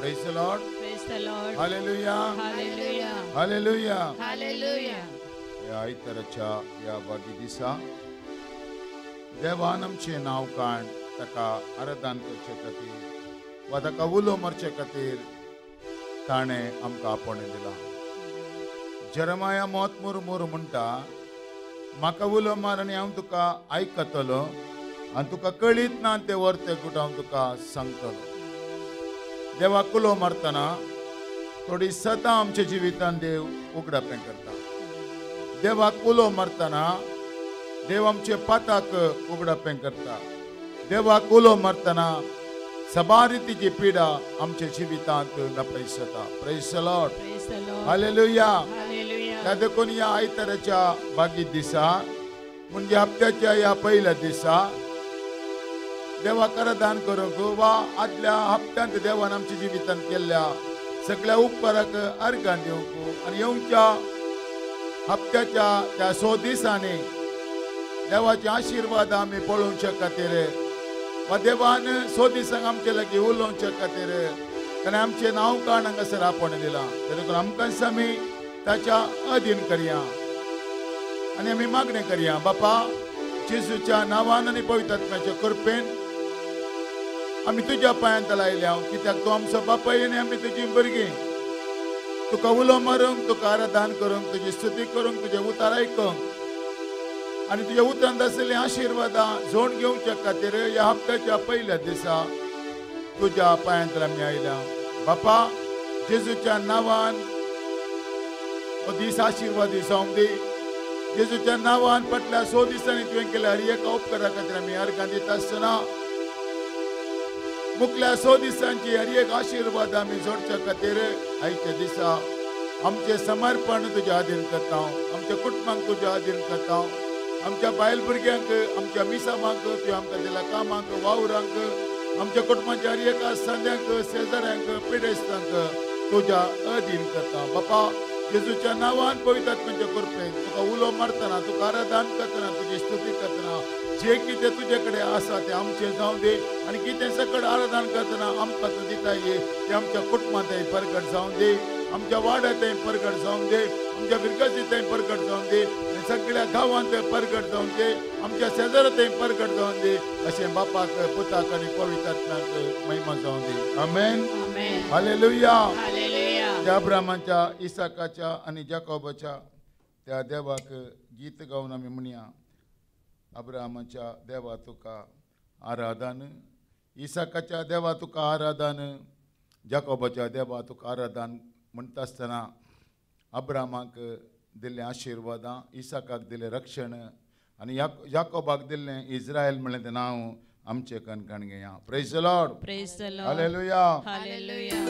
Praise the Lord. Praise the Lord. Hallelujah. Hallelujah. Hallelujah. Hallelujah. या इतरच्या या बागी दिसा देवान आमचे नाव काण ताका आराधन करचे खातीर वा ताका उलो मारचे खातीर ताणे आमकां आपण दिला. जरमाया मोत मुरमुर म्हणटा म्हाका उलो मार आनी हांव तुका आयकतलो आनी तुका कळीत ना ते वर्ते कुठ हांव तुका सांगतलो. देवाक उलो मारतना थोडी सदां आमच्या जिवितान देव उगडापें करता. देवाक उलो मारतना देव आमचे पाताक उगडापें करता. देवाक उलो मारतना सबारितीची पिडा आमच्या जिवितांत नपयसता. Praise the Lord. Praise the Lord. Hallelujah. Hallelujah. त्या देखून या आयताराच्या बागी दिसा म्हणजे हप्त्याच्या या पहिल्या दिसा देवाक आराधन करूंक वा आदल्या हप्त्यांत देवान आमच्या जिवितांत केल्ल्या सगळ्या उपकाराक अर्घां दिवंक आनी येवच्या हप्त्याच्या त्या 100 दिसांनी देवाचे आशीर्वाद आमी पळोवचे खातीर वा देवान 100 दिसांक आमचे लागीं उलोवचे खातीर ताणें आमचें नांव काण हांगासर आपण दिलां. देखून आमकां आमी ताच्या अधीन करया आनी आमी मागणी करया. बापा जेजूच्या नांवान आनी पवित्र आत्म्याच्या कृपेन आमी तुज्या पांयांत लायल्या कित्याक तूं आमचो बापाय आनी आमी तुजी भुरगीं. तुका उलो मारूंक तुका आराधन करूंक तुजी स्तुती करूंक तुजें उतार आयकूंक आनी तुज्या उतरांत आशिल्लीं आशिर्वादां जोड घेवच्या खातीर ह्या हप्त्याच्या पहिल्या दिसा तुज्या पांयांत आमी आयल्या. बापा जेजूच्या नांवान हो दीस आशिर्वादी जावंक दी. जेजूच्या नांवान फाटल्या 100 दिसांनी तुवें केल्या हर एका उपकारा खातीर आमी अर्घां दिता आसतना मुखल्या 100 दिसांची हर एक आशिर्वाद आमी जोडच्या खातीर आयच्या दिसा आमचें समर्पण तुज्या अधीन करता. आमच्या कुटुंबांक तुज्या अधीन करता. आमच्या बायल भुरग्यांक आमच्या मिसामांक तुवें आमकां दिल्या कामांक वावरांक आमच्या कुटुंबाच्या हर एका संद्यांक शेजाऱ्यांक पिडेस्तांक तुज्या अधीन करता. बापा जेजूच्या नांवान पवित्र आत्म्याच्या कृपेन तुका उलो मारतना तुका आराधन करतना तुजी स्तुती करतना जे कितें तुजे कडेन आसा तें आमचें जावं दे आनी कितें सकट आराधन करतना आमकां तूं दिताय तें आमच्या कुटुंबांतय प्रगट जावं दे. आमच्या वाड्यांतय प्रगट जावं दे. आमच्या विरगतींतय प्रगट जावं दे आनी सगळ्या गांवांत प्रगट जावं दे. आमच्या शेजारांतय प्रगट जावं दे. अशें बापाक पुताक आनी पवित्र आत्म्याक महिमा जावं दे. आमेन. Amen. हालेलुया. Hallelujah. त्या अब्रामाच्या इसाकाच्या आणि जाकोबाच्या त्या देवाक गीत गावन आमी म्हणया. अब्रामाच्या देवा तुका आराधन, इसाकाच्या देवा तुका आराधन, जाकोबाच्या देवा तुका आराधन म्हणटा आसतना अब्रामाक दिल्लें आशिर्वादां, इसाकाक दिलें रक्षण आनी जाकोबाक दिल्लें इस्रायल म्हणलें तें नांव आमचे कणकण घेया. Praise the Lord. Praise the Lord. Hallelujah. Hallelujah.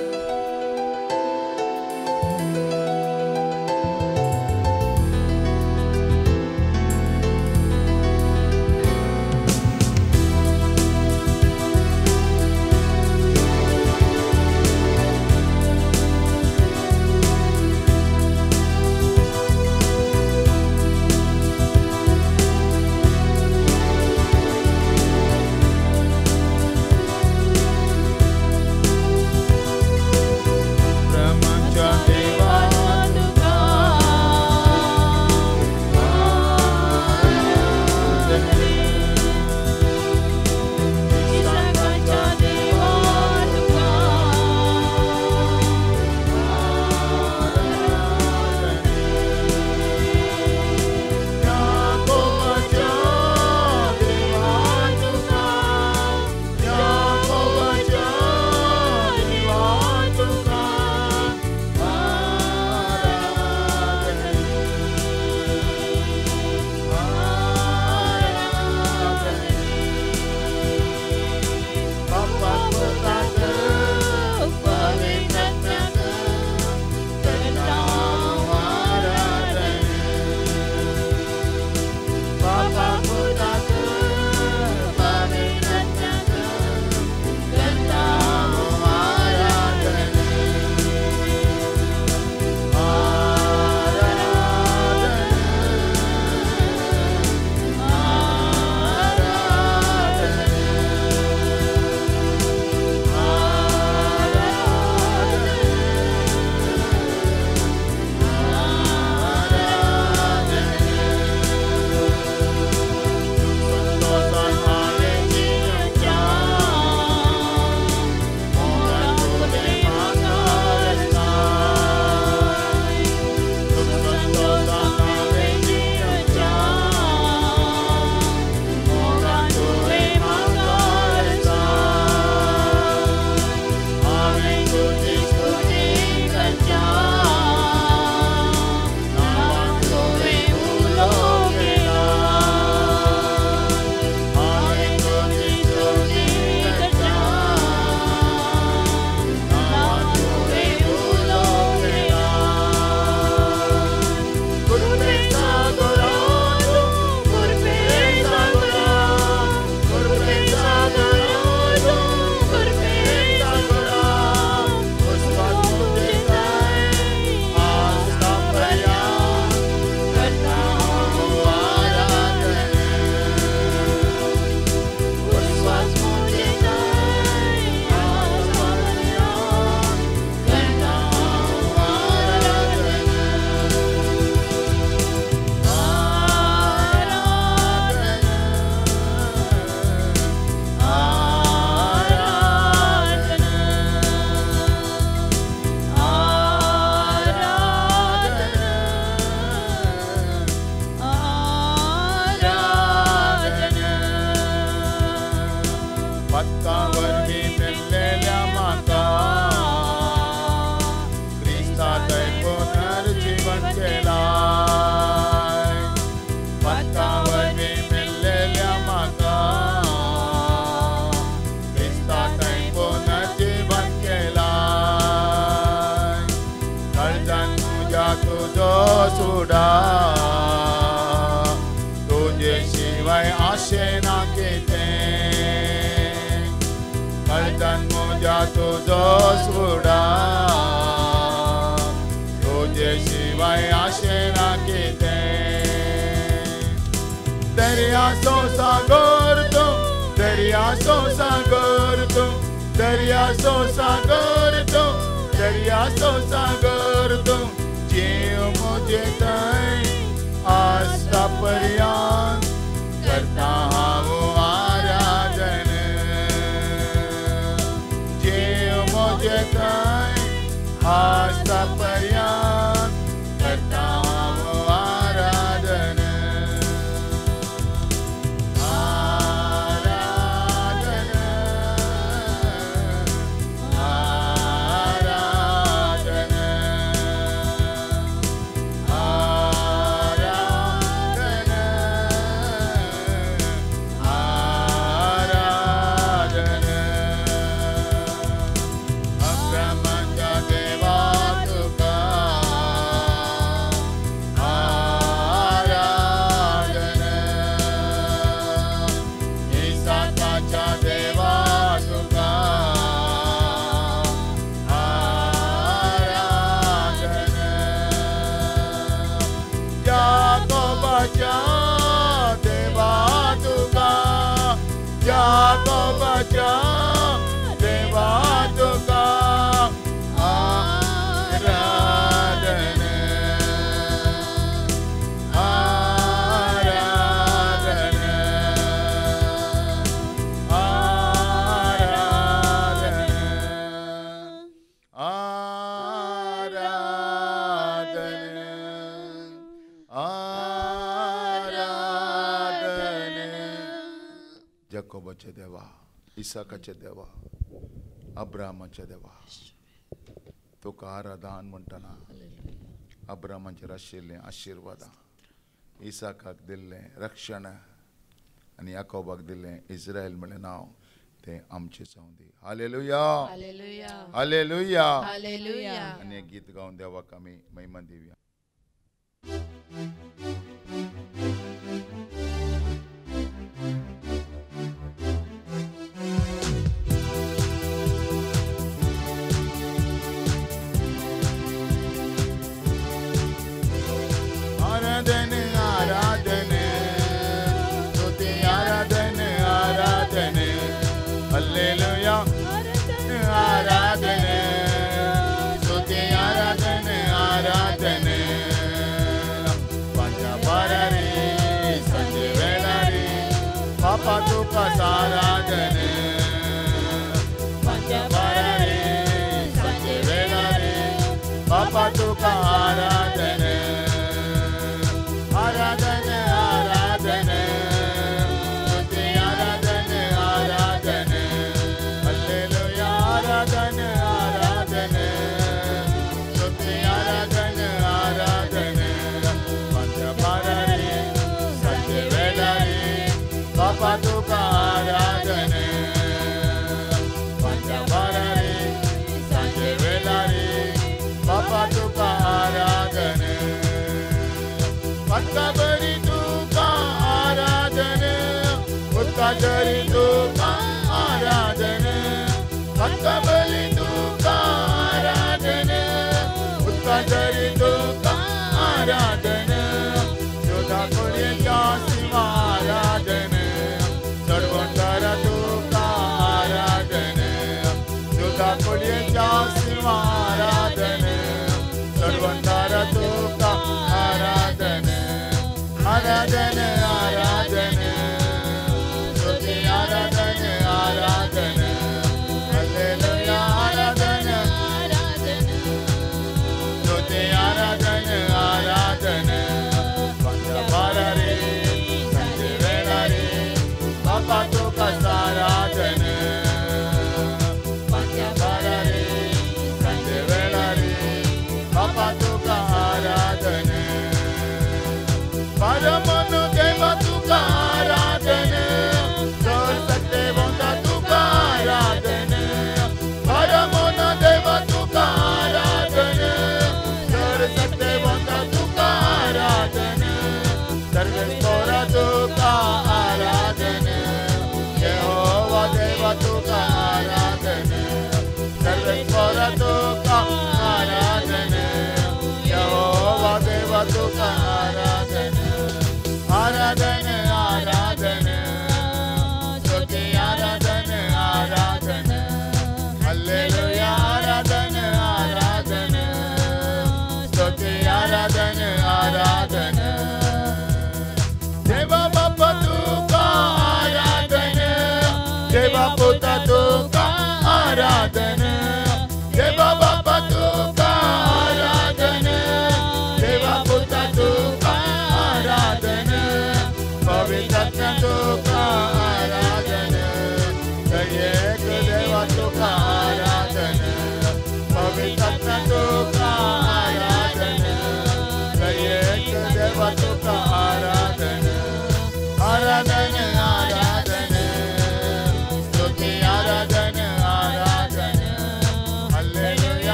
माझ्या तुझो सुडा तुझे शिवाय आशे ना किते दर्या सो सागर तू दर्या सो सागर तू दर्या सो सागर तू दर्या सो सागर तू जीव मुझे तय आस्था पर्यंत करता हांव आराधन जीव मुझे तय आस्था पर्यंत करता हांव आराधन याकोबाचे देवा इसाकाचे देवा अब्राहमाचे देवा तुका आराधन म्हणटना अब्राहमाचेर आशिल्ले आशीर्वाद इसाकाक दिल्ले रक्षण आनी याकोबाक दिल्ले इस्रायल म्हणलें नांव ते आमचे जावं दी हालेलुया हालेलुया हालेलुया हालेलुया आनी एक गीत गावन देवाक आमी महिमा दिवया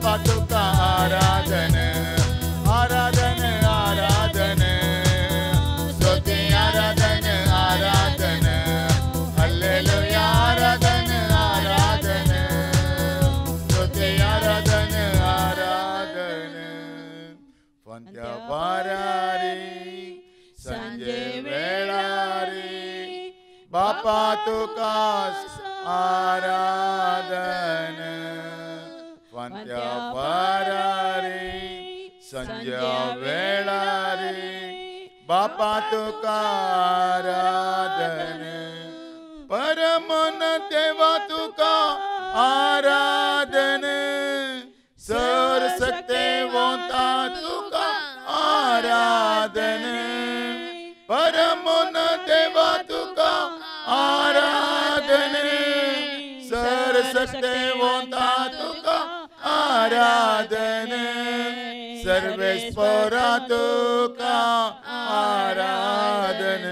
बापा तुका आराधन आराधन आराधन स्तुती आराधन आराधन हालेलुया आराधन आराधन स्तुती आराधन आराधन पंत्या पारारी संजय वेळारी बापा तुका आराधन पंत्या पारारी संजय वेळारी बापा तुका आराधन परमन देवा तुका आराधन सर सकते वोता तुका आराधन परमन देवा तुका आराधन सर सकते वोता तुका आराधन सर्वेश्वरा तुका आराधन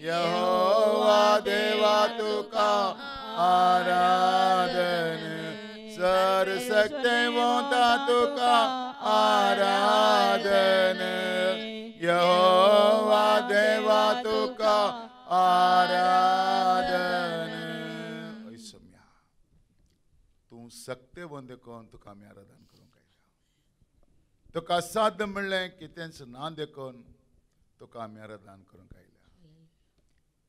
यहोवा देवा तुका आराधन सर सकते वोता तुका आराधन यहोवा देवा तुका आराधन तू सकते बंद कोण तुका आम्ही आराधन करूंक आयला तुका साध्य म्हणलें की तेंच ना देखून तुका आम्ही आराधन करूंक आयला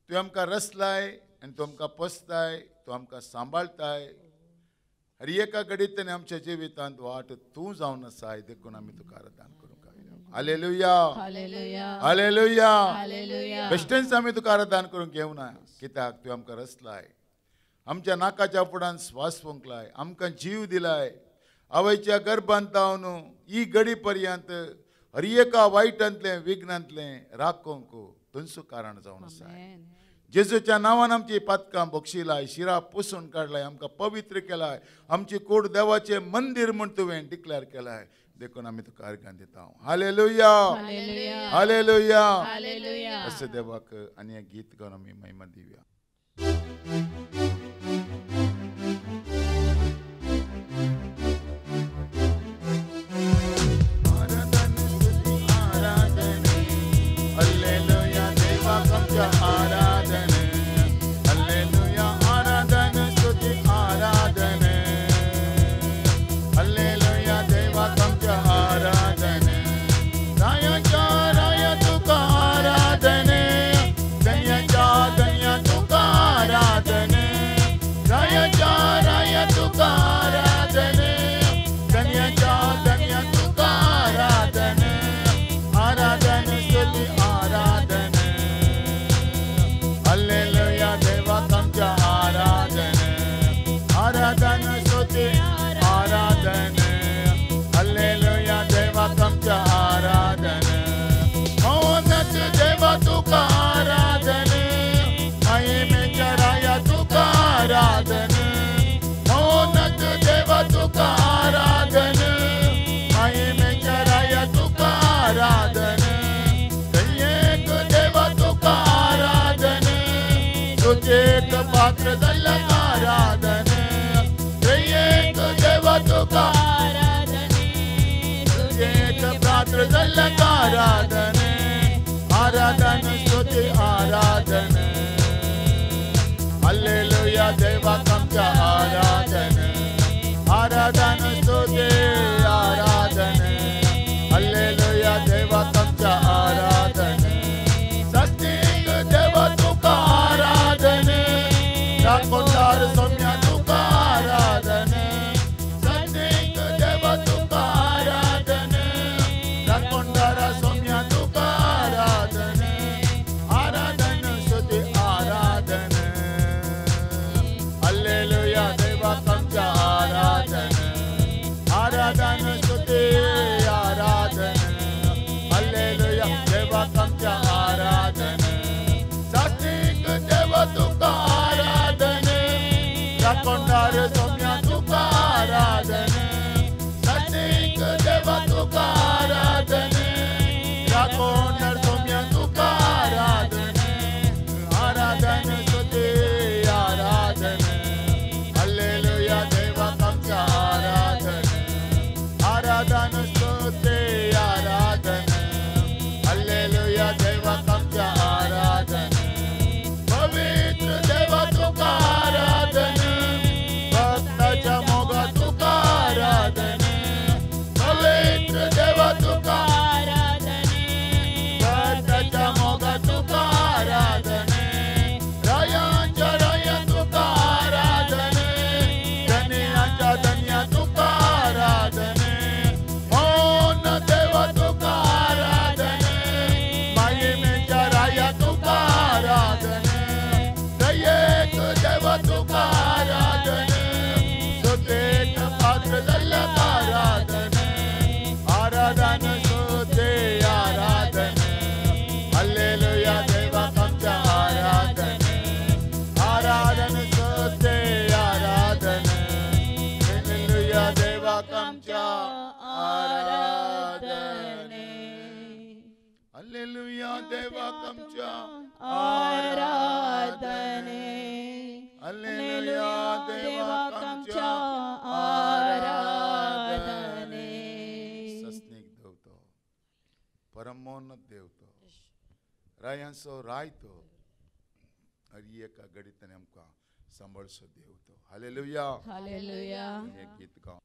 तू आमकां रचलाय आनी तू आमकां पोसताय तू आमकां सांबाळताय हर एका घडींतल्यान आमच्या जिवितांत वाट तू जावन आसाय देखून आमी तुका आराधन करूंक आयला हालेलुया हालेलुया हालेलुया हालेलुया बेश्टेंच आमी तुका आराधन करूंक येवना कित्याक तू आमकां रचलाय आमच्या नाकाच्या फुड्यान स्वास फुंकलाय आमकां जीव दिलाय आवयच्या गर्भांत लावन ही घडी पर्यंत हर एका वायटांतलें विघ्नांतलें राखोंक तुमचो कारण जावन आसाय जेजूच्या नांवान आमची पातकां बक्षिलाय शिरा पुसून काडलाय आमकां पवित्र केलाय आमची कूड देवाचें मंदिर म्हूण तुवें डिक्लेअर केलाय देखून आमी तुका अर्घ्यां दिता हालेलुया हालेलुया हालेलुया हालेलुया असे देवाक आनी एक गीत गावन आमी महिमा दिवया आराधन हालेलुया आराधन स्तुती आराधन हालेलुया देवा तुमच्या आराधन रायाच्या राया तुका आराधन धन्याच्या धन्या तुका आराधन रायाच्या राया तुका आराधन धन्याच्या धन्या तुका आराधन आराधन स्तुती आराधन हालेलुया देवा तुमच्या आराधन आराधन स्तुती आराधन हालेलुया देवा तुमच्या आराधन मौनच देवा तुका आराधन महिमेच्या राया तुका आराधन मौनच देवा तुका आराधन महिमेच्या राया तुका आराधन एक देवा तुका आराधन तुझेक पात्र झालं आराधन एक देवा तुका आराधन तुझेक पात्र झालं आराधन आराधन स्तुती आराधन हालेलुया देवा तुमच्या आराधन आराधन स्तुती आराधन हालेलुया देवा तुमच्या आराधन सत्तिक देवा तुका आराधन राखोदार सौम्या तुका आराधन सत्तिक देवा तुका आराधन राखोदार सौम्या तुका आराधन आराधन स्तुती आराधन हालेलुया देवा तुमच्या आराधन आराधन स्तुती आराधन हालेलुया देवा तुमच्या आराधन सात्विक देवा तुका आराधन तुका आराधने स्तुतेक पात्र झालं आराधने आराधन स्तुते आराधने हालेलुया देवा आमच्या आराधने आराधन स्तुते आराधने हालेलुया देवा आमच्या आराधने हालेलुया देवा आमच्या आराधने हालेलुया देवा आमच्या आराधने सस्निक देवतो परमोन्नत देवतो रायांसो रायतो अरी एका गडीतने आमकां सांभाळसो देवतो हालेलुया हालेलुया एक गीत गाव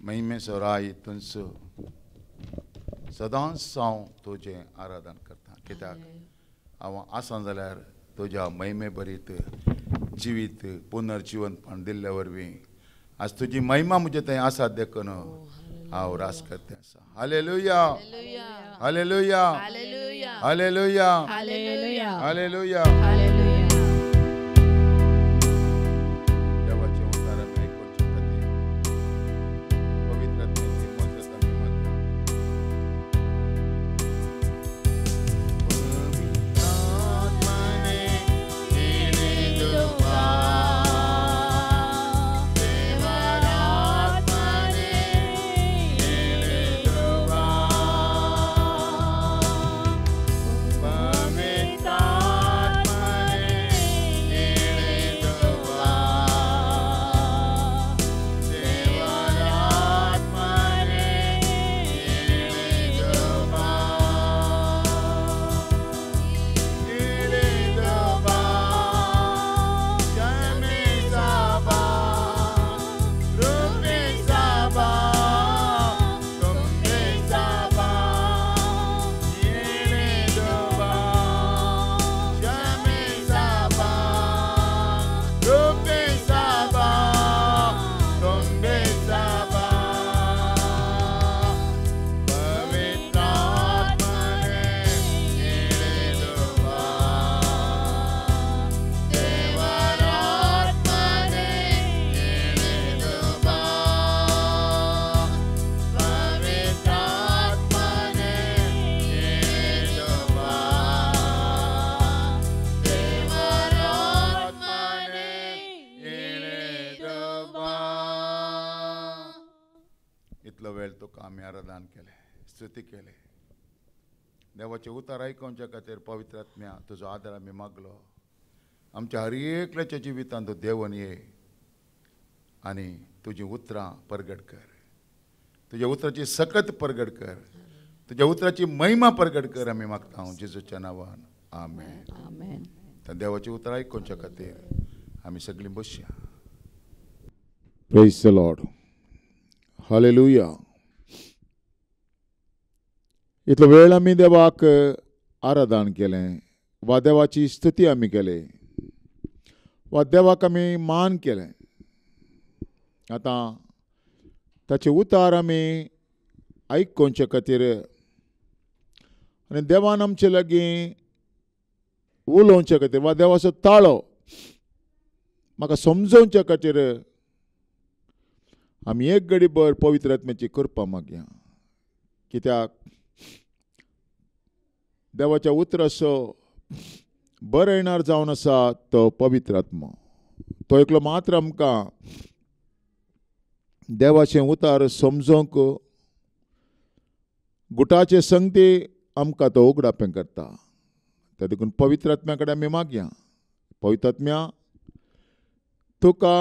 महिमेचो राय तुंच सदांच हांव तुजें आराधन करता कित्याक हांव आसा जाल्यार तुज्या महिमे बरीत जिवीत पुनर्जीवनपण दिल्ल्या वरवीं आज तुजी महिमा म्हजे थंय आसा देखून हांव रास करता आसा hallelujah hallelujah Hallelujah. Hallelujah Hallelujah. Hallelujah Hallelujah. देवाचे उतार आमी आयकुचे खातीर पवित्र आत्म्याची मजत आमी मागता पवित्र आत्म्याने येणेदोबा देवारा आत्म्याने येणेदोबा पवित्र आत्म्याने येणेदोबा देवारा आत्म्याने येणेदोबा येणेदोबा जमे साबा रूपे साबा तुम्बे साबा येणेदोबा जमे साबा रूपे साबा तुम्बे साबा पवित्र आत्म्याने येणेदोबा देवारा आत्म्याने येणेदोबा पवित्र आत्म्याने येणेदोबा देवारा आत्म्याने येणेदोबा इतलो वेळ तुका आमी आराधन केले स्तुती केले देवाचे उतार आयकोवच्या खातीर पवित्र आत्म्या तुजो आदार आमी मागलो आमच्या हर एकल्याच्या जिवितांत तूं देवन ये आनी तुजीं उतरां परगट कर तुज्या उतराची सकत परगट कर तुज्या उतराची महिमा परगट कर आमी मागता हांव जेजूच्या नांवान आमेन Amen. तर देवाचे उतर आयकोवच्या खातीर आमी सगळीं बसया Praise the Lord. Hallelujah. इतलो वेळ आमी देवाक आराधन केलें वा देवाची स्तुती आमी केली वा देवाक आमी मान केलें आतां ताचे उतार आमी आयकोवचे खातीर आनी देवान आमचे लागीं उलोवचे खातीर वा देवाचो ताळो म्हाका समजोवचे खातीर आमी एक घडीभर पवित्र आत्म्याची कृपा मागया कित्याक देवाच्या उतराचो बरयणार जावन आसा तो पवित्र आत्मा तो एकलो मात्र आमकां देवाचें उतार समजोवंक गुटाचे संगती आमकां तो उगडापें करता त्या देखून पवित्र आत्म्या कडेन आमी मागया पवित्र आत्म्या तुका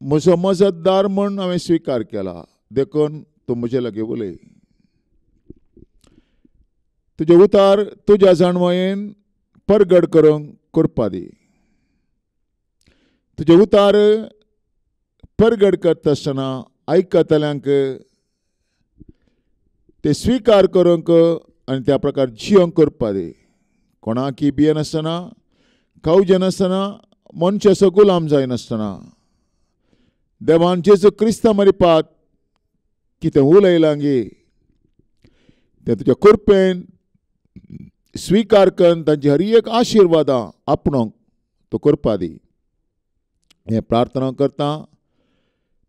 म्हजो मजतदार म्हूण हांवें स्विकार केला देखून तूं म्हजे लागीं उलय तुजे उतार तुज्या जाणवयेन परगट करूंक कृपा दी तुजे उतार परगट करता आसतना आयकतल्यांक ते स्विकार करूंक आनी त्या प्रकार जियोंक कृपा दी कोणाकी भियेनासतना खावचे नासतना मनशाचो गुलाम जायनासतना देवान जेजू क्रिस्ता मरिपात कितें उलयलां गे तें तुज्या कृपेन स्विकार करून तांची हर एक आशिर्वादां आपणोवंक तूं कृपा दी हें प्रार्थना करता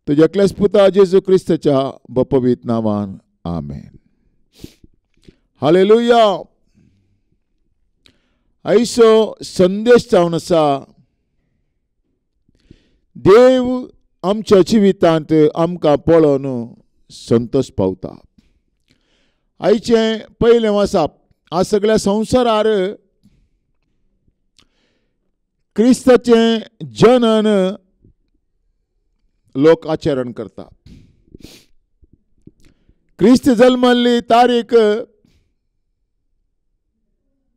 तुज्या एकल्याच पुता जेजू क्रिस्ताच्या पवित्र नांवान आमेन हालेलुया आयचो संदेश जावन आसा देव आमच्या जिवितांत आमकां पळोवन संतोश पावता आयचें पयलें वाचप आज सगळ्या संवसारार क्रिस्ताचें जनन लोक आचरण करता क्रिस्त जल्मल्ली तारीख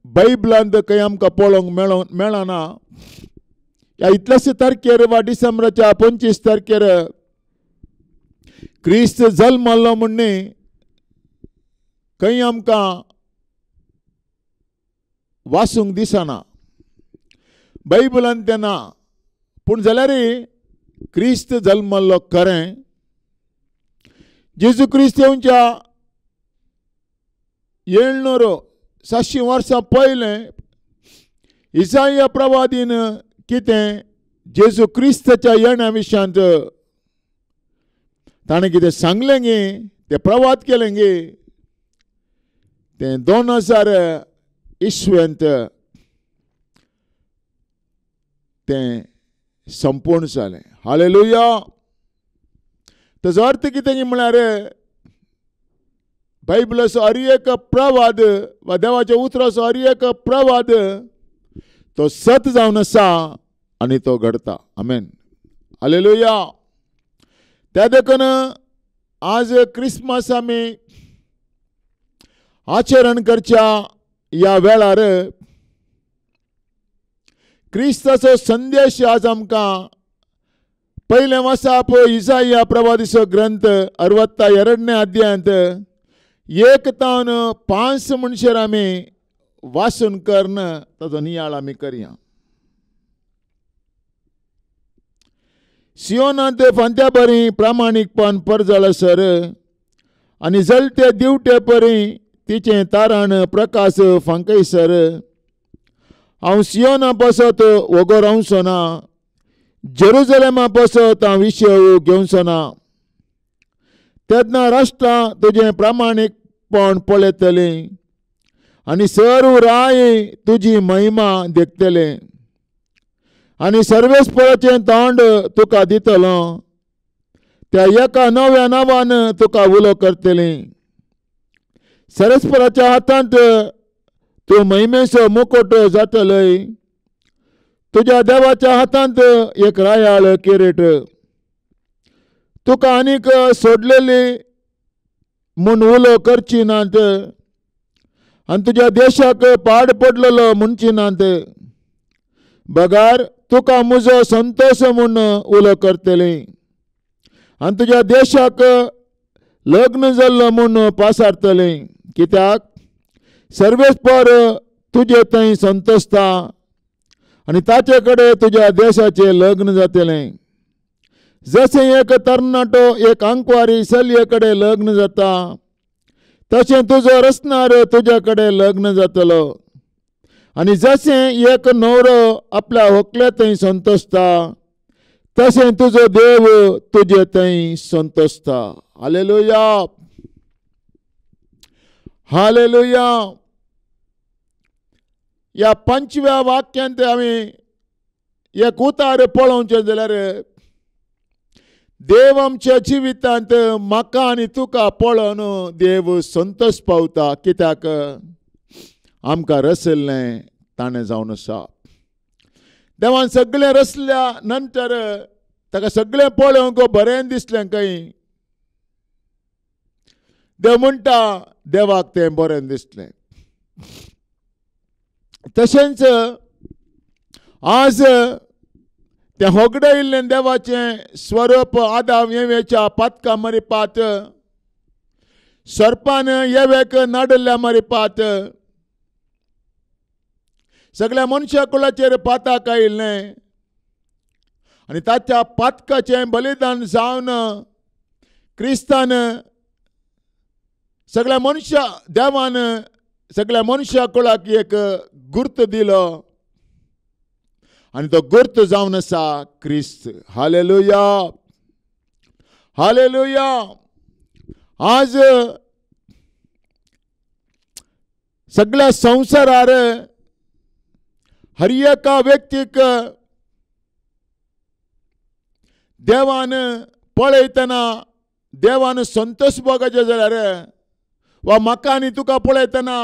बायबलांत खंय आमकां पळोवंक मेळना ह्या इतल्याशे तारखेर वा डिसेंबराच्या 25 तारखेर क्रिस्त जल्मलो म्हणणे खंय आमकां वाचूंक दिसना, बायबलांत तेन्ना, पूण जाल्यार क्रिस्त जल्मलो खरें. जेजू क्रिस्त येवच्या 700 वर्सां पयलें इसाया प्रवादीन कितें जेजू क्रिस्ताच्या येण्या विशयांत ताणें कितें सांगलें गे, तें प्रवाद केलें गे, तें 2000 इस्व्यांत तें संपूर्ण जालें. हालेलुया. ताचो अर्थ कितें म्हळ्यार बायबलाचो हर एक प्रवाद वा देवाच्या उतराचो हर एक प्रवाद तो सत जावन आसा आनी तो घडता. आमेन. हालेलुया. त्या देखून आज क्रिसमस आमी आचरण करच्या ह्या वेळार क्रिस्ताचो संदेश आज आमकां पयलें वाचप इसाया प्रवादीचो ग्रंथ 62 अध्यायांत 1 तावन 5 म्हणसर आमी वाचून करून ताचो नियाळ आमी करया. सियोनांत फांत्या परी प्रामाणीकपण परजळ सर आनी जळटे दिवटे परी तिचें तारण प्रकाश फांकयसर. हांव सियोना पासत वगो रावचो ना, जेरुजलेमा पासत हांव विशय घेवचो ना. तेन्ना राष्ट्रां तुजें प्रामाणीकपण पळयतलीं आनी सर्व राय तुजी महिमा देखतले आनी सर्वेस्पराचें तोंड तुका दितलो. त्या एका नव्या नांवान तुका उलो करतलीं. सर्वेस्पराच्या हातांत तूं महिमेचो मुकुट जातलय. तुज्या देवाच्या हातांत एक रायाळ किरीट. तुका आनीक सोडलेली म्हूण उलो करची नात आनी तुज्या देशाक पाड पडलेलो म्हणची नात. बगार तुका म्हजो संतोश म्हूण उलो करतलीं आनी तुज्या देशाक लग्न जाल्लो म्हूण पासारतलीं. कित्याक सर्वेस्पर तुजे थंय संतोसता आनी ताचे कडेन तुज्या देशाचें लग्न जातलें. जशें एक तरणाटो एक आंकवारी चलये कडेन लग्न जाता तशें तुजो रचणार तुज्या कडेन लग्न जातलो. आनी जशें एक न्हवरो आपल्या व्हंकले थंय संतोसता तशें तुजो देव तुजे थंय संतोसता. हालेलुया. हालेलुया. ह्या 5व्या वाक्यांत आमी एक उतार पळोवचें जाल्यार देव आमच्या जिवितांत म्हाका आनी तुका पळोवन देव संतोश पावता. कित्याक आमकां रचयल्लें ताणें जावन आसा. देवान सगळें रचल्या नंतर ताका सगळें पळोवंक बरें दिसलें खंय. देव म्हणटा देवाक तें बरें दिसलें. तशेंच आज तें होगडयिल्लें देवाचें स्वरूप आदाम येवेच्या पातका मरिपात सर्पान येवेक नाडल्या मरिपात सगळ्या मनशा कुळाचेर पाताक आयिल्लें आनी ताच्या पातकाचें बलिदान जावन क्रिस्तान सगळ्या मनशा देवान सगळ्या मनशा कुळाक एक गुर्त दिलो आनी तो गुर्त जावन आसा क्रिस्त. हालेलुया. हालेलुया. आज सगळ्या संवसारार हर एका व्यक्तीक देवान पळयतना देवान संतोष भोगचे जाल्यार वा म्हाका आनी तुका पळयतना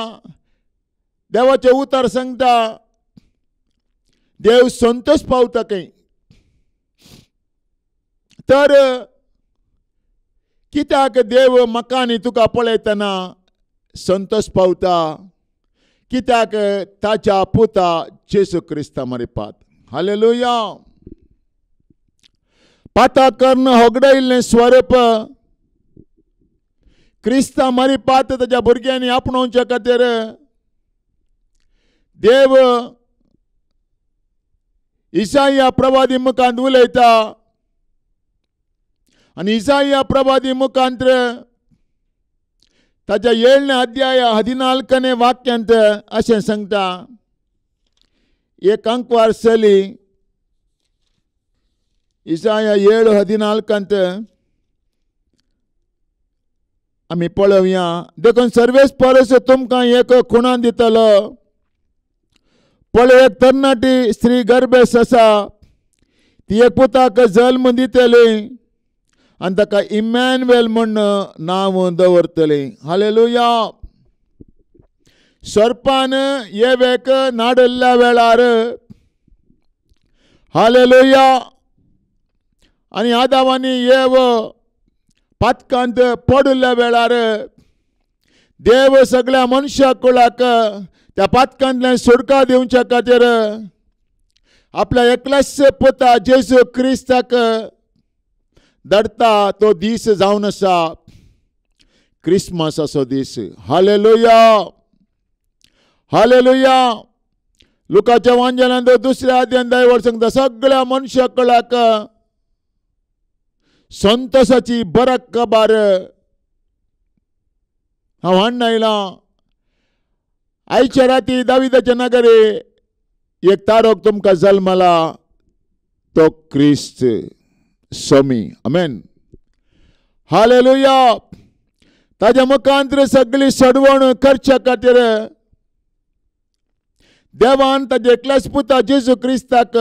देवाचे उतर सांगता देव संतोष पावता खंय. तर कित्याक देव म्हाका आनी तुका पळयतना संतोष पावता. कित्याक ताच्या पुता जेजू क्रिस्ता मरिपात. हालेलुया. पाता कर्ण होगडयिल्लें स्वरूप क्रिस्ता मरी पात ताच्या भुरग्यांनी आपणोवच्या खातीर देव इसाया प्रवादी मुखांत उलयता आनी इसाया प्रवादी मुखांतर ताच्या 7 अध्याय 14 वाक्यांत अशें सांगता. एक अंकवार चली इसाया 7:14 आमी पळोवया. देखून सर्वेस परस तुमकां एक खुणा दितलो. पळय एक तरणाटी स्त्री गर्भेस आसा. ती एक पुताक जल्म दितली आनी ताका इमॅन्युएल म्हूण नांव दवरतली. हालेलुया. सर्पान येवेक नाडल्ल्या वेळार हालेलुया आनी आदामानी येव पातकांत पडल्या वेळार देव सगळ्या मनशा कुळाक त्या पातकांतल्यान सुटका दिवच्या खातीर आपल्या एकल्याच पुता जेजू क्रिस्ताक धाडटा. तो दीस जावन आसा क्रिसमसाचो दीस. हालेलुया. हालेलुया. लुकाच्या वांजलांत 2 अध्यायान 10 वर्स सांगता सगळ्या मनशा कुळाक संतोषाची बरक खबर हांव हाडून आयलां. आयच्या राती दाविदाच्या नगरी एक तारोक तुमकां जल्मला. तो क्रिस्त स्वामी. आमेन. हालेलुया. ताच्या मुखांतर सगळी सडवण करच्या खातीर देवान ताच्या एकल्याच पुता जेजू क्रिस्ताक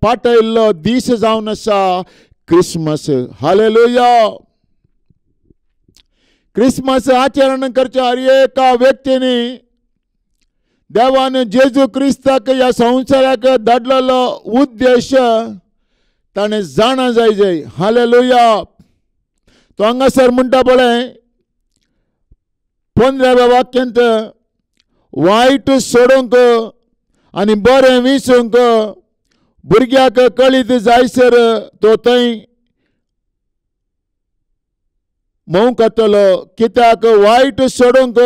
पाठयल्लो दीस जावन आसा क्रिसमस. हालेलुया. क्रिसमस आचरण करच्या हर एका व्यक्तीने देवान जेजू क्रिस्ताक ह्या संवसाराक धाडलेलो उद्देश ताणें जाणा जाय. हालेलुया. तो हांगासर म्हणटा पळय 15व्या वाक्यांत वायट सोडूंक आनी बरें विसरूंक भुरग्याक कळीत जायसर तो थंय मोंक येतलो. कित्याक वायट सोडूंक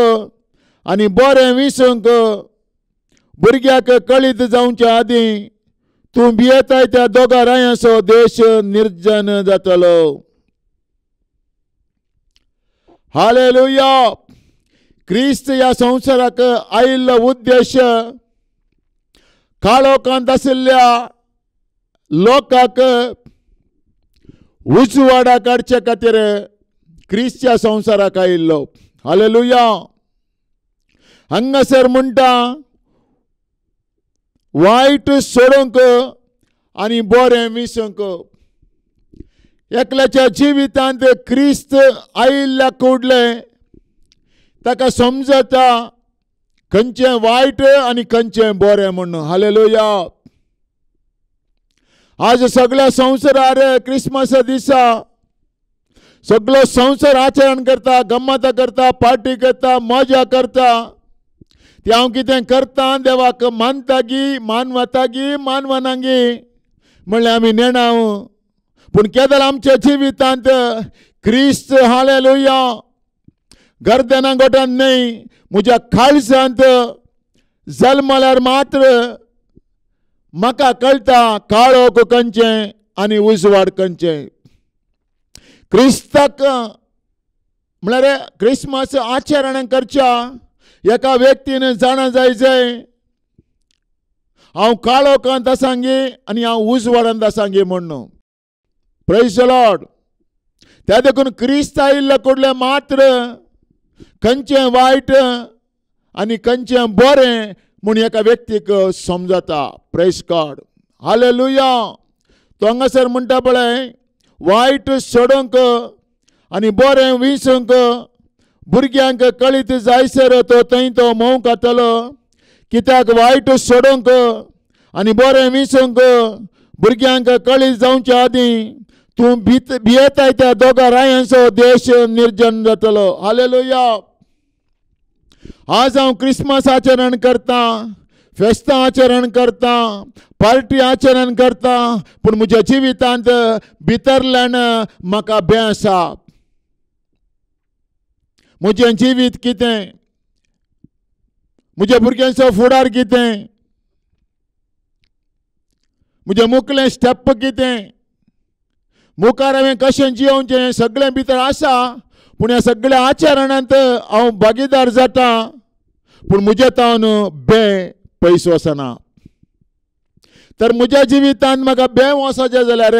आनी बरें विसरूंक भुरग्याक कळीत जावच्या आदीं तूं भियेताय त्या दोगा रायांचो देश निर्जन जातलो. हालेलुया. क्रिस्त ह्या संवसाराक आयिल्लो उद्देश काळोखांत आशिल्ल्या लोकांक उजवाडा काडच्या खातीर क्रिस्त ह्या संवसाराक आयिल्लो. हालेलुया. हांगासर म्हणटा वायट सोडूंक आनी बरें विसरूंक. एकल्याच्या जिवितांत क्रिस्त आयिल्ल्या कुडलें ताका समजता खंयचें वायट आनी खंयचें बरें म्हणून. हालेलुया. आज सगळ्या संवसारार क्रिसमसा दिसा सगळो संवसार आचरण करता, गम्मत करता, पार्टी करता, मजा करता. ती हांव कितें करता देवाक मानता गी मानवता गी मानवनांगी म्हणल्यार आमी नेणाव. पूण केदल आमच्या जिवितांत क्रिस्त हालेलुया गर्दना गोठान न्हय म्हज्या काळजांत जल्मल्यार मात्र म्हाका कळटा काळोख खंयचें आनी उजवाड खंयचें. क्रिस्ताक म्हळ्यार क्रिसमस आचरण करच्या एका व्यक्तीन जाणा जाय हांव काळोखांत आसांगी आनी हांव उजवाडांत आसांगी म्हणून. Praise the Lord. त्या देखून क्रिस्त आयिल्ले कडले मात्र खंयचें वायट आनी खंयचें बरें म्हूण एका व्यक्तीक समजता. Praise God. हालेलुया. तो हांगासर म्हणटा पळय वायट सोडूंक आनी बरें विसरूंक भुरग्यांक कळीत जायसर तो थंय तो मोंक येतलो. कित्याक वायट सोडूंक आनी बरें विसरूंक भुरग्यांक कळीत जावच्या आदीं तूं भियेताय त्या दोगा रायांचो देश निर्जन जातलो. हालेलुया. आज हांव क्रिसमस आचरण करता, फेस्तां आचरण करता, पार्टी आचरण करता, पूण म्हज्या जिवितांत भितरल्यान म्हाका भें आसा. म्हजें जिवीत कितें, म्हज्या भुरग्यांचो फुडार कितें, म्हजें मुखलें स्टेप कितें, मुखार हांवें कशें जियोवचें हें सगळें भितर आसा. पूण ह्या सगळ्या आचरणांत हांव भागीदार जाता, पूण म्हजे तावन पयस वचना. तर म्हज्या जिवितांत म्हाका वचचें जाल्यार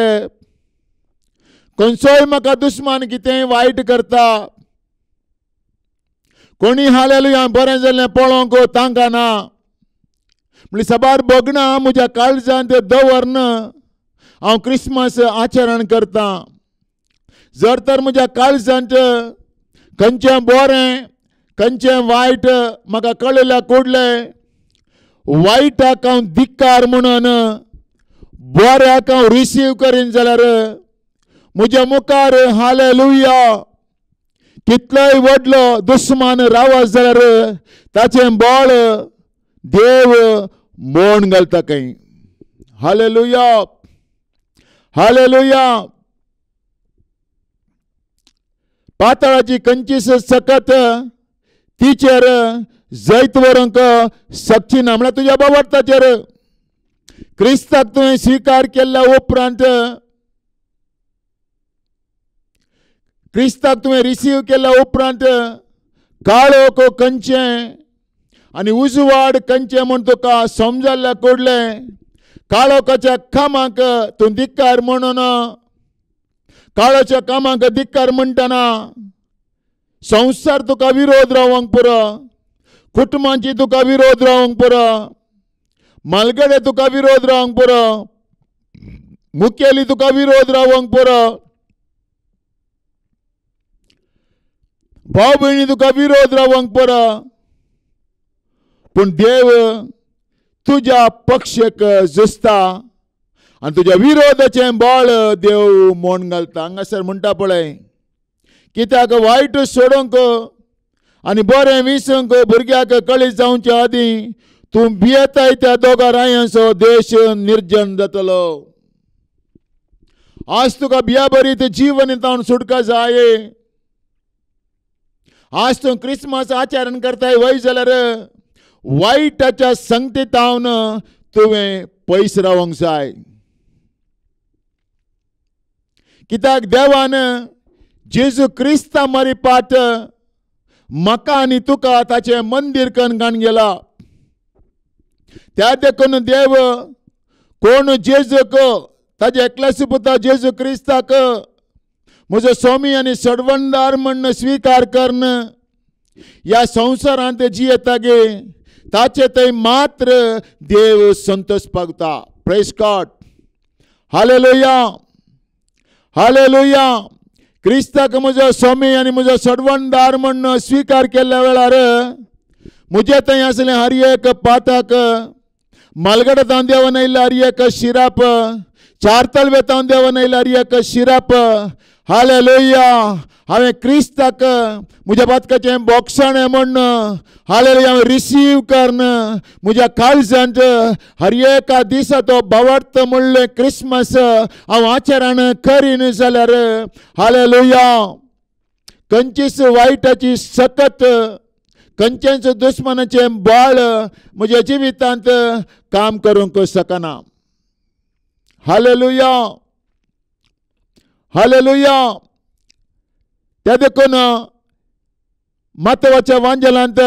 खंयचोय म्हाका दुस्मान कितेंय वायट करता, कोणी हालेलुया बरें जाल्लें पळोवंक तांकां ना, म्हणजे सबार बगना म्हज्या काळजांत दवरन हांव क्रिसमस आचरण करता. जर तर म्हज्या काळजांत खंयचें बरें खंयचें वायट म्हाका कळयल्या कुडलें वायटाक हांव धिक्कार म्हणून बऱ्याक हांव रिसीव करीन जाल्यार म्हज्या मुखार हालेलुया कितलोय व्हडलो दुस्मान रावत जाल्यार ताचें बळ देव मोडून घालता खंय. Hallelujah hallelujah. पाताळाची खंयचीच सकत तिचेर जैत व्हरूंक शकची ना. म्हळ्यार तुज्या बाबताचेर क्रिस्ताक तुवें स्विकार केल्ल्या उपरांत, क्रिस्ताक तुवें रिसीव केल्ल्या उपरांत काळोख खंयचें आनी उजवाड खंयचें म्हूण तुका समजल्ल्या कुडलें काळोखाच्या कामाक तूं धिक्कार म्हणून काळोच्या कामाक धिक्कार म्हणटना संसार तुका विरोध रावंक पुरो, कुटुंबांची तुका विरोध रावंक पुरो, मालगडे तुका विरोध रावंक पुरो, मुखेली तुका विरोध रावंक पुरो, भाव भयणी तुका विरोध रावंक पुरो, पूण देव तुज्या पक्षाक झुजता आनी तुज्या विरोधाचें बळ देव मोडून घालता. हांगासर म्हणटा पळय, कित्याक वायट सोडूंक आनी बरें विसरूंक भुरग्याक कळीत जावचे आदीं तूं भियेताय त्या दोगा रायांचो देश निर्जन जातलो. आज तुका भियाबरीत जीवनांत सुटका जाय. आज तूं क्रिसमस आचरण करताय वय जाल्यार वायटाच्या संगतींतावन तुवें पयस रावंक जाय. कित्याक देवान जेजू क्रिस्ता मरी पाट म्हाका आनी तुका ताचें मंदीर करून घालून गेला. त्या देखून देव कोण जेजूक ताचे एकल्याचे पुता जेजू क्रिस्ताक म्हजो स्वामी आनी सडवणदार म्हणून स्विकार करन ह्या संवसारांत जियेता गे ताचे थंय मात्र देव संतोष पावता. Praise God. Hallelujah hallelujah. क्रिस्ताक म्हजो स्वामी आनी म्हजो सडवणदार म्हणून स्विकार केल्ल्या वेळार म्हजे थंय आसलें हर एक पाताक मालगडे तावन देंवन आयिल्लें हर एक शिराप, चार तलवे तावन देंवन आयिल्लें हर एक शिराप. हालेलुया. हांवें क्रिस्ताक म्हज्या बदकाचें बोगसणें म्हण हालेलुया हांवें रिसीव करन म्हज्या काळजांत हर एका दिसा तो भावार्थ म्हणलें क्रिसमस हांव आचरण करीन जाल्यार हालेलुया खंयचीच वायटाची सकत खंयचेच दुस्मनाचें बळ म्हज्या जिवितांत काम करूंक शकना. Hallelujah hallelujah. त्या देखून मत्तवाच्या वांजलांत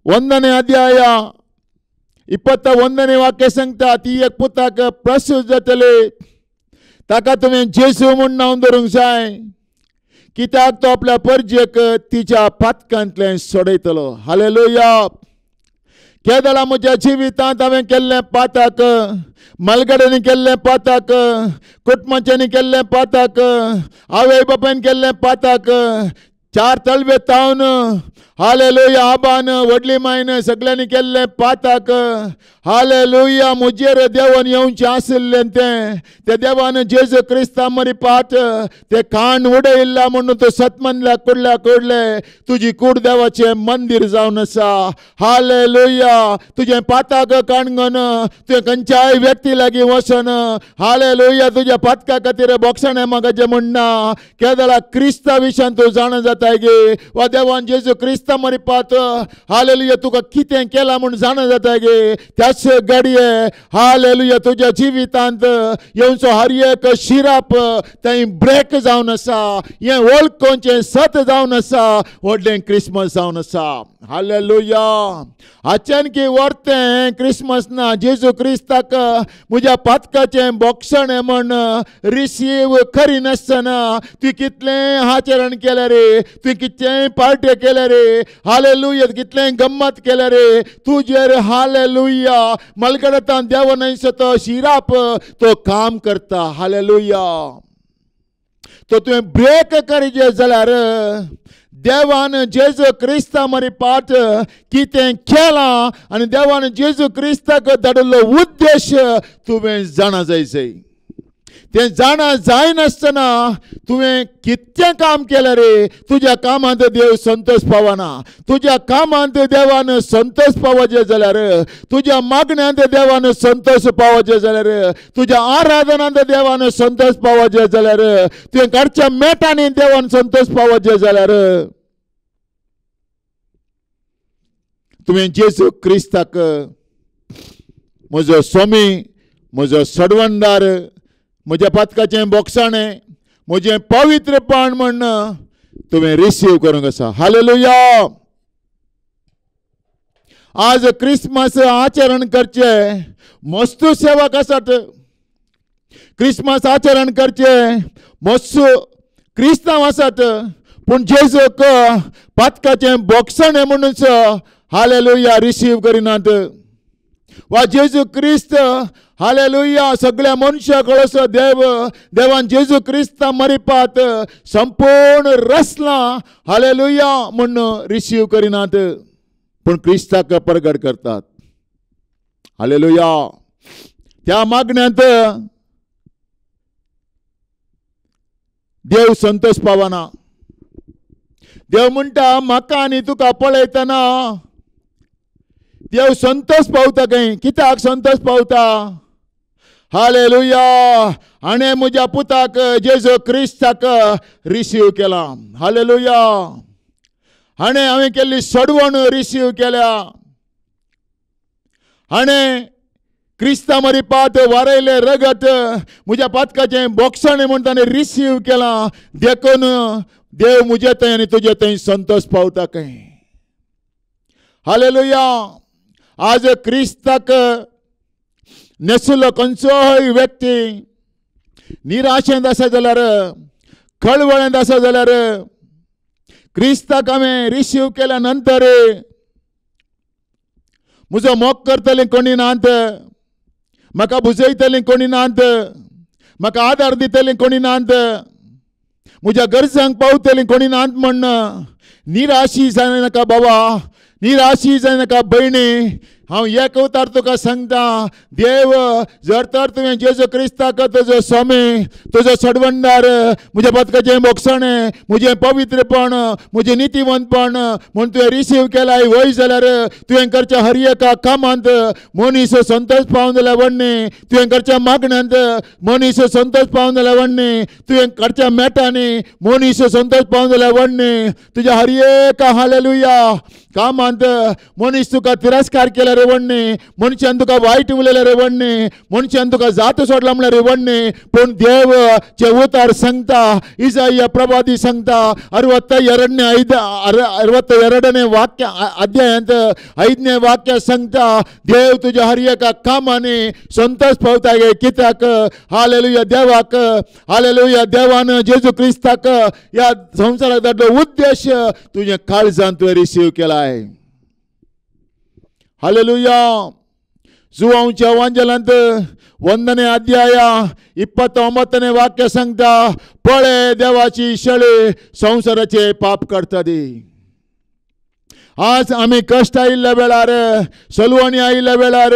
1ನೇ अध्याय 21ನೇ वाक्य सांगता ती एक पुताक प्रसूत जातली ताका तुवें जेजू म्हूण नांव दवरूंक जाय कित्याक तो आपल्या परजेक तिच्या पातकांतल्यान सोडयतलो. हालेलुया. केदळा म्हज्या जिवितांत हांवें केल्लें पातक, मालगड्यांनी केल्लें पातक, कुटुंबाच्यांनी केल्लें पातक, आवय बापायन केल्लें पातक, चार तलवे तावन हालेलुया आबान व्हडली मायन सगळ्यांनी केल्ले पाताक हालेलुया मुजेर देवान येवचें आसलें ते देवान जेजू क्रिस्ता मरी पात ते खाण उडयल्ला म्हणून तो सतमनल्या कोडले तुजी कूड देवाचें मंदिर जावन आसा हालेलुया तुजें पाताक काणगन तुवें खंयच्याय व्यक्ती लागीं वचन हालेलुया तुज्या पातका खातीर बोक्षणें मागचें म्हणना केदळा क्रिस्ता विशयान तूं जाण जाताय गे वा देवान जेजू क्रिस्ता मरी पात हालेलुया तुका कितें केलां म्हूण जाण जाताय गे त्याच घडये हालेलुया तुज्या जिवितांत येवचो हर एक शिराप थंय ब्रेक जावन आसा हें वळखोवचें सत जावन आसा व्हडलें क्रिसमस जावन आसा हालेलुया आजच्यान की व्हरतें क्रिसमस ना जेजू क्रिस्ताक म्हज्या पातकाचें बोक्षण म्हण रिसीव करी नासतना तुवें कितलें आचरण केलें रे तुवें कितलें पार्ट्यो केल्या रे हालेलुया कितलें गम्मत केलें रे तुजेर हालेलुया मलगडतान देवान तो शिराप तो काम करता हालेलुया तो तुवें ब्रेक करीत जाल्यार देवान जेजू क्रिस्ता मरी पाट कितें केलां आनी देवान जेजू क्रिस्ताक धाडिल्लो उद्देश तुवें जाणा जाय तें जाणा जायनासतना तुवें कितें काम केलें रे तुज्या कामांत देव संतोश पावना तुज्या कामांत देवान संतोश पावचें जाल्यार तुज्या मागण्यांत देवान संतोश पावचें जाल्यार तुज्या आराधनांत देवान संतोश पावचें जाल्यार तुवें घरच्या मेटांनी देवान संतोश पावचें जाल्यार तुवें जेजू क्रिस्ताक म्हजो स्वामी म्हजो सडवंदार म्हज्या पातकाचें बोक्षाणें म्हजें पवित्रपण म्हण तुवें रिसीव करूंक आसा हालेलुया आज क्रिसमस आचरण करचें मस्त सेवक आसात क्रिसमस आचरण करचें मस्त क्रिस्तांव आसात पूण जेजूक पातकाचें बोक्षाणें म्हणूच हालेलुया रिसीव करिनात वा जेजू क्रिस्त हालेलुया सगळ्या मनशा कळसो देवान जेजू क्रिस्ता मरीपात संपूर्ण रसलां हालेलुया म्हण रिसीव करिनात पूण क्रिस्ताक प्रगट करतात हालेलुया त्या मागण्यांत देव संतोष पावना देव म्हणटा म्हाका आनी तुका पळयतना देव संतोष पावता खंय कित्याक संतोष पावता हालेलुया हाणें म्हज्या पुताक जेजू क्रिस्ताक रिसीव केला हालेलुया हाणें हांवें केल्ली सडवण रिसीव केल्या हाणें क्रिस्ता मरी पात वारयले रगत म्हज्या पातकाचें बोक्षण म्हण ताणें रिसीव केलां देखून देव म्हजे थंय आनी तुजे थंय संतोष पावता खंय हालेलुया आज क्रिस्ताक नेसलो खंयचोय व्यक्ती निराशेंत आसा जाल्यार कळवळेंत आसा जाल्यार क्रिस्ताक हांवें रिसीव केल्या नंतर म्हजो मोग करतलें कोणी नात म्हाका बुजयतलें कोणी नात म्हाका आदार दितलें कोणी नात म्हज्या गरजांक पावतलें कोणी नात म्हण निराशी जायनाका बाबा निराशी जायनाका भयणी हांव एक उतार तुका सांगता देव जर तर तुवें जेजू क्रिस्ताक तुजो स्वामी तुजो सडवंदार म्हज्या पातकाचें बोक्षणें म्हजें पवित्रपण म्हजें नितीवंतपण म्हूण तुवें रिसीव केलां वय जाल्यार तुवें करच्या हर एका कामांत मनीस संतोष पावूं जाल्यार व्हडणी तुवें करच्या मागण्यांत मनीस संतोष पावूं जाल्यार व्हडणी तुवें करच्या मेटांनी मनीस संतोष पावूं जाल्यार व्हडणी तुज्या हर एका हालेलुया कामांत मनीस तुका तिरस्कार केला रे व्हडणी मनशान तुका वायट उलयलें रे व्हडणी मनशान तुका जात सोडला म्हणल्यार रे व्हडणी पूण देव चे उतार सांगता इसाया प्रवादी सांगता 62ನೇ वाक्य अध्यायांत 5ನೇ वाक्य सांगता देव तुज्या हर एका कामांनी संतोष पावता गे कित्याक हालेलुया देवाक हालेलुया देवान जेजू क्रिस्ताक ह्या संवसाराक धाडलो उद्देश तुजे काळजांत तुवें रिसीव केलाय हालेलुया जुवांच्या वांजलांत 1ನೇ अध्याय 29ನೇ वाक्य सांगता पळे देवाची शेळी संसाराचे पाप करता दी आज आम्ही कष्ट आयिल्ल्या वेळार, सलवणी आयिल्ल्या वेळार,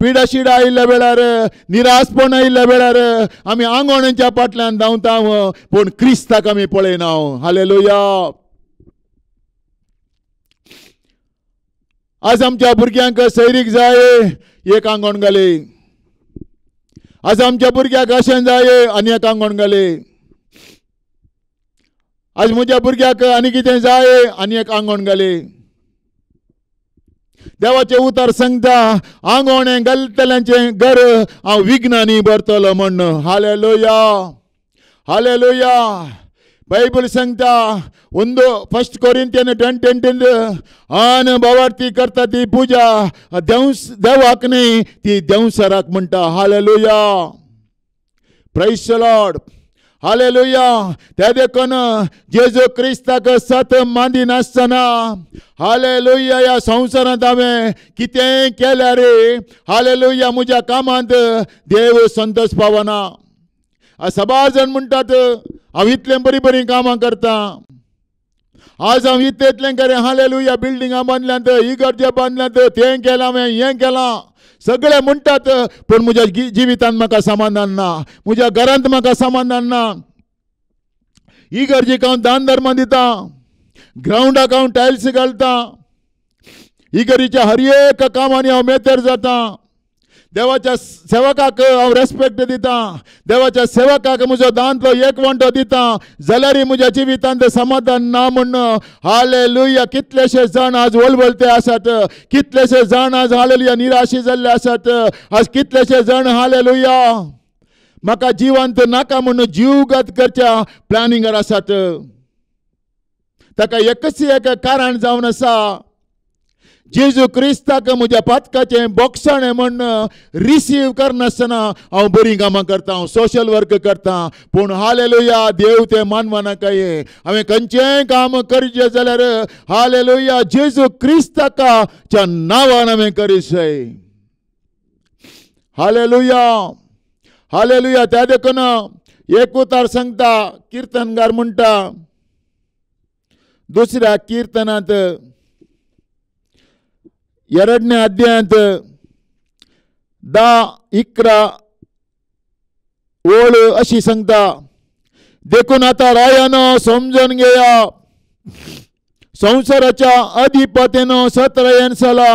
पिडाशिडा आयिल्ल्या वेळार, निराशपण आयिल्ल्या वेळार आम्ही आंगोणच्या फाटल्यान धांवता, पूण क्रिस्ताक आमी पळयना. हालेलुया. आज आमच्या भुरग्यांक सैरीक जाय, एक आंगण घाले. आज आमच्या भुरग्याक अशें जाय, आनी एक आंगण घाले. आज म्हज्या भुरग्याक आनी कितें जाय, आनी एक आंगण घाले. देवाचे उतर सांगता, आंगोणे घालतल्यांचे घर हांव विघ्नांनी भरतलो म्हण. हालेलुया. हालेलुया. ಬೈಬಲ್ सांगता ಒಂದು ಫಸ್ಟ್ ಕೊರಿಂಥಿಯನ್ 10:10 अनुभवार्थी करता ती पूजा देवाक न्ही, ती देवसराक म्हणटा. Hallelujah. Praise the Lord. Hallelujah. त्या देखून जेजू क्रिस्ताक सत मांदी नासतना, हालेलुया, ह्या संवसारांत हांवें कितें केल्यार, हालेलुया, म्हज्या कामांत देव संतोष पावना. सबार जाण म्हणटात हांव इतलें बरी बरी कामां करता, आज हांव इतलें करें, हालेलुया, बिल्डिंगां बांदल्यांत, इगर्जे बांदल्यांत, तें केलां हांवें, हें केलां, सगळे म्हणटात, पूण म्हज्या जिवितांत म्हाका समाधान ना, म्हज्या घरांत म्हाका समाधान ना. इगर्जेक हांव दान धर्म दिता, ग्रावंडाक हांव टायल्स घालता, इगर्जेच्या हर एक कामांनी हांव मेतेर जाता, देवाच्या सेवकाक हांव रेस्पेक्ट दिता, देवाच्या सेवकाक म्हजो दांतलो एक वंटो दिता, जाल्यार म्हज्या जिवितांत समाधान ना म्हण. हालेलुया. कितलेशे जाण आज वळवळते आसात, कितलेशे जाण आज हालेलुया निराशी जाल्ले आसात, आज कितलेशे जाण हालेलुया म्हाका जिवंत नाका म्हण जीवघात करच्या प्लॅनिंगार आसात. ताका एकच एक कारण जावन आसा, जेजू क्रिस्ताक म्हज्या पातकाचें बोक्षण म्हण रिसीव करनासतना हांव बरीं कामां करता, हांव सोशल वर्क करता, पूण हालेलुया, देव तें मानवानाकाय. हांवें खंयचेंय काम करचें जाल्यार हालेलुया जेजू क्रिस्ताच्या नांवान हांवें करीसय. हालेलुया. हालेलुया. त्या देखून एक उतार सांगता, किर्तनकार म्हणटा दुसऱ्या किर्तनांत 2 अध्यायांत 10-11 ओळ अशी सांगता, देखून आता रायानो समजून घेया, संसाराच्या अधिपतीनो सतरायन साला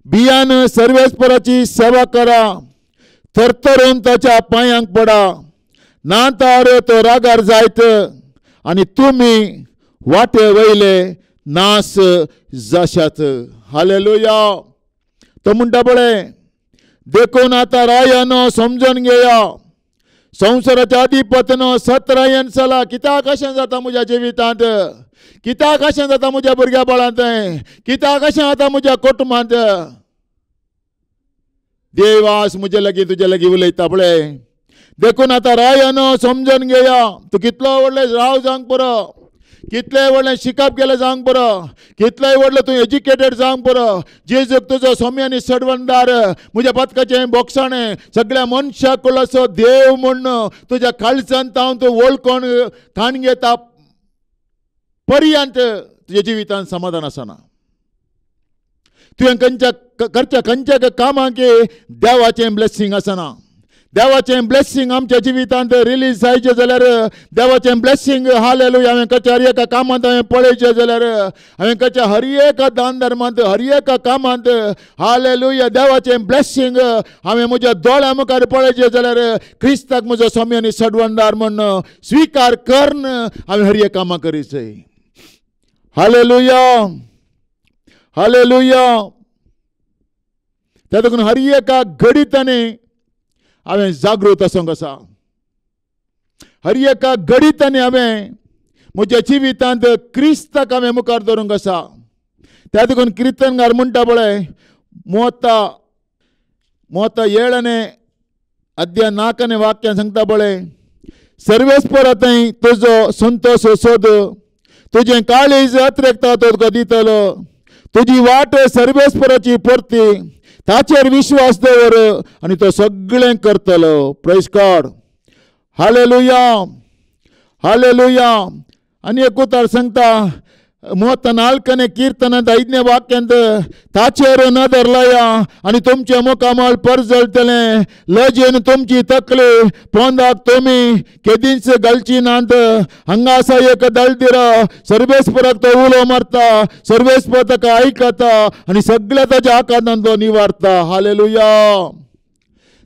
बियान सर्वेस्पराची सेवा करा, थरथरून ताच्या पांयांक पडा, ना तर तो रागार जायत आणि तुम्ही वाटे वयले नास जाशात. हालेलुया. तो म्हणटा पळय, देखून आता रायानो समजून घेया, संसाराच्या अधिपतीनो सतरायन साला. कित्याक अशें जाता म्हज्या जिवितांत, कित्याक अशें जाता म्हज्या भुरग्या बाळांत, कित्याक अशें जाता म्हज्या कुटुंबांत. देव आज म्हजे लागीं तुजे लागीं उलयता पळय. देखून आता रायानो समजून घेया, तूं कितलो व्हडले राव जावंक पुरो, कितलें व्हडलें शिकप केलें जावंक पुरो, कितलेंय व्हडलें तूं एज्युकेटेड जावंक पुरो, जेजूक तुजो सोम्य आनी सडवणदार, म्हज्या पथकाचें बोक्षाणें, सगळ्या मनशाक असो देव म्हण तुज्या काळजांत हांव तूं वळखून काण घेता पर्यंत तुज्या जिवितांत समाधान आसना. तुवें करच्या खंयच्या कामाक देवाचें ब्लेसिंग आसना. देवाचें ब्लेसिंग आमच्या जिवितांत रिलीज जायचें जाल्यार, देवाचें ब्लेसिंग हालेलुया हांवें खंयच्या हर एका कामांत हांवें पळयचें जाल्यार, हांवें खंयच्या हर एका दान धर्मांत, हर एका कामांत हालेलुया देवाचें ब्लेसिंग हांवें म्हज्या दोळ्या मुखार पळयचें जाल्यार, क्रिस्ताक म्हजो सोम्य आनी सडवणदार म्हण स्विकार करून हांवें हर एक कामां करीचय. हालेलुया. हालेलुया. त्या देखून हर एका घडीतांनी हांवें जागृत आसूंक आसा. हर एका घडीतांनी हांवें म्हज्या जिवितांत क्रिस्ताक हांवें मुखार दवरूंक आसा. त्या देखून किर्तनकार म्हणटा पळय, 7 अध्याय 9 वाक्यान सांगता पळय, सर्वेस्पर थंय तुजो संतोष सोद, तुजें काळीज अत्रेकता तो तुका दितलो, तुजी वाट सर्वेस्पराची परती, ताचेर विश्वास दवर आनी तो सगळें करतलो. Praise God. हालेलुया. हालेलुया. आनी एक उतार सांगता, नाल्कने कीर्तनांत 5 वाक्यांत ताचेर नदर लाया आनी तुमचे मुखामळ परजळटले. लजेन तुमची तकली पोंदाक तुमी केदींच घालची नात. हांगासा एक दळदिर सर्वेस्पराक तो उलो मारता, सर्वेस्पर ताका आयकता आनी सगळ्या ताच्या आकारांत तो निवारता. हालेलुया.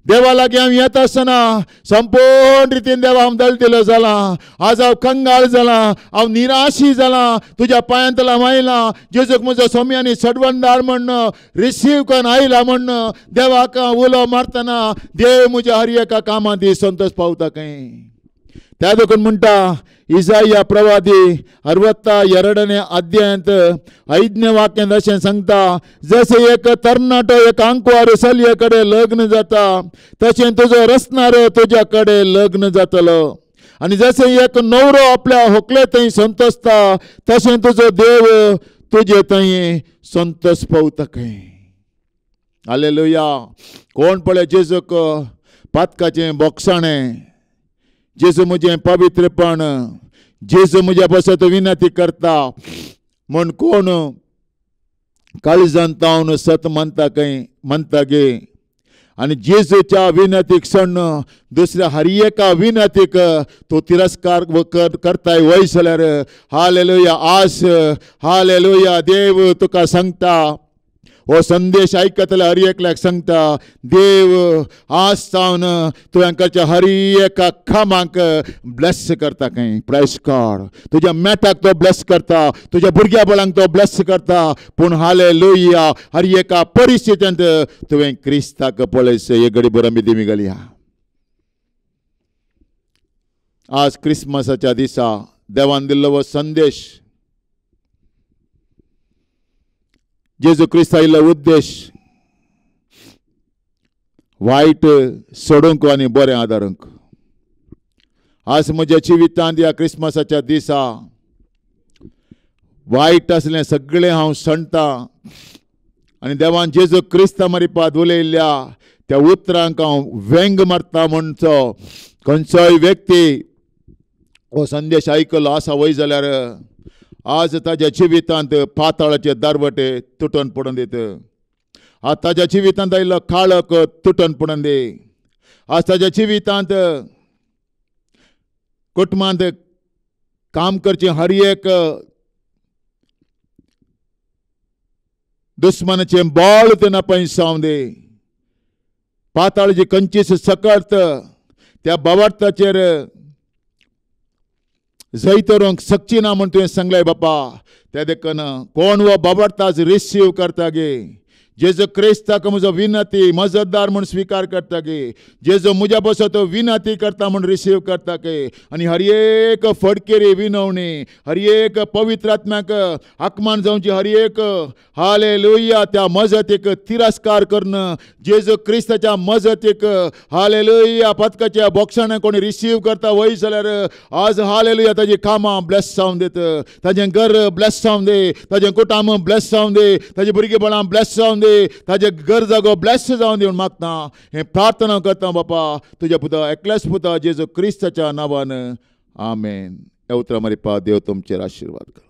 देवा लागीं हांव येता आसतना संपूर्ण रितीन देवा हांव दळदिलो जाला. आज हांव कंगाळ जाला, हांव निराशी जाला. तुज्या पांयांतला मायला जेजूक म्हजो सोमी आनी सडवणदार म्हण रिसीव करून आयला म्हण देवाक उलो मारतना देव म्हज्या हर एका कामां दी संतोष पावता खंय. त्या देखून म्हणटा इसाया प्रवादी 62 अध्यायांत 5 वाक्यांत अशें सांगता, जसे एक तरणाटो एक आंकवार चलये कडेन लग्न जाता तशें तुजो रचणारो तुज्या कडेन लग्न जातलो. आनी जसे एक न्हवरो आपल्या व्हंकले थंय संतोसता तशें तुजो देव तुजे थंय संतोष पावता खंय. हालेलुया. कोण पळय जेजूक पातकाचें बोगसाणें, जेजू म्हजें पवित्रपण, जेजू म्हज्या बसत विनंती करता म्हण कोण काळजांत तावन सत म्हणता गे. आनी जेजूच्या विनंतीक सण दुसऱ्या हर एका विनंतीक तो तिरस्कार करताय वयस जाल्यार हालेलुया आस. हालेलुया. देव तुका सांगता, हो संदेश आयकतल्या हर एकल्याक सांगता, देव आज सावन तुवें हर एका कामाक ब्लेस करता खंय. प्रायस गॉड. तुज्या मेटाक तो ब्लेस करता, तुज्या भुरग्या बळांक तो ब्लेस करता. पूण हालेलुया हर एका परिस्थितींत तुवें क्रिस्ताक पळयस. एक घडी बरो आमी देवी घालया. आज क्रिसमसाच्या दिसा देवान दिल्लो हो संदेश, जेजू क्रिस्त आयिल्लो उद्देश वायट सोडूंक आनी बरें आदारूंक. आज म्हज्या जिवितांत ह्या क्रिसमसाच्या दिसा वायट आसलें सगळें हांव सणटा आनी देवान जेजू क्रिस्ता मारिपात उलयल्ल्या त्या उतरांक हांव व्यंग मारता. म्हणचो खंयचोय व्यक्ती हो संदेश आयकलो आसा वय जाल्यार आज ताज्या जिवितांत पाताळाचे दारवटे तुटून पडून दित. आज ताज्या जिवितांत आयिल्लो काळोख तुटून पडून दी. आज ताज्या जिवितांत कुटुंबांत काम करचे हर एक दुस्मनाचे बळ ते नापयसावन दी. पाताळाची खंयचीच सकत त्या बावार्थाचेर जय तरूंक शकची ना म्हण तुवें सांगलें बापा. त्या देखून कोण हो बाबार्थाच रिसीव करता गे. जेजू क्रिस्ताक म्हजो विनंती मजतदार म्हूण स्वीकार करता गे. जेजू म्हज्या बसत विनंती करता म्हूण रिसीव करता गे. आनी हर एक फडकेरी विनवणी, हर एक पवित्र आत्म्याक आकमान जावची हर एक हालेलुया त्या मजतीक तिरस्कार करून जेजू क्रिस्ताच्या मजतीक हालेलुया पदकाच्या बोगसाणें कोणी रिसीव करता वय जाल्यार आज हालेलुया ताजी कामां ब्लेस जावन दित. ताजें घर ब्लेस जावन दी, ताजें कुटुंब ब्लेस जावन दी, ताजी भुरगीं बाळां ब्लेस जावन दी, ताजे घर जागो ब्लेस जावन दिवन मागता. हें प्रार्थना करता बापा तुज्या पुता एकल्याच पुता जेजू क्रिस्ताच्या नांवान. आमेन. हे उतरां मारिपा देव तुमचेर आशिर्वाद कर.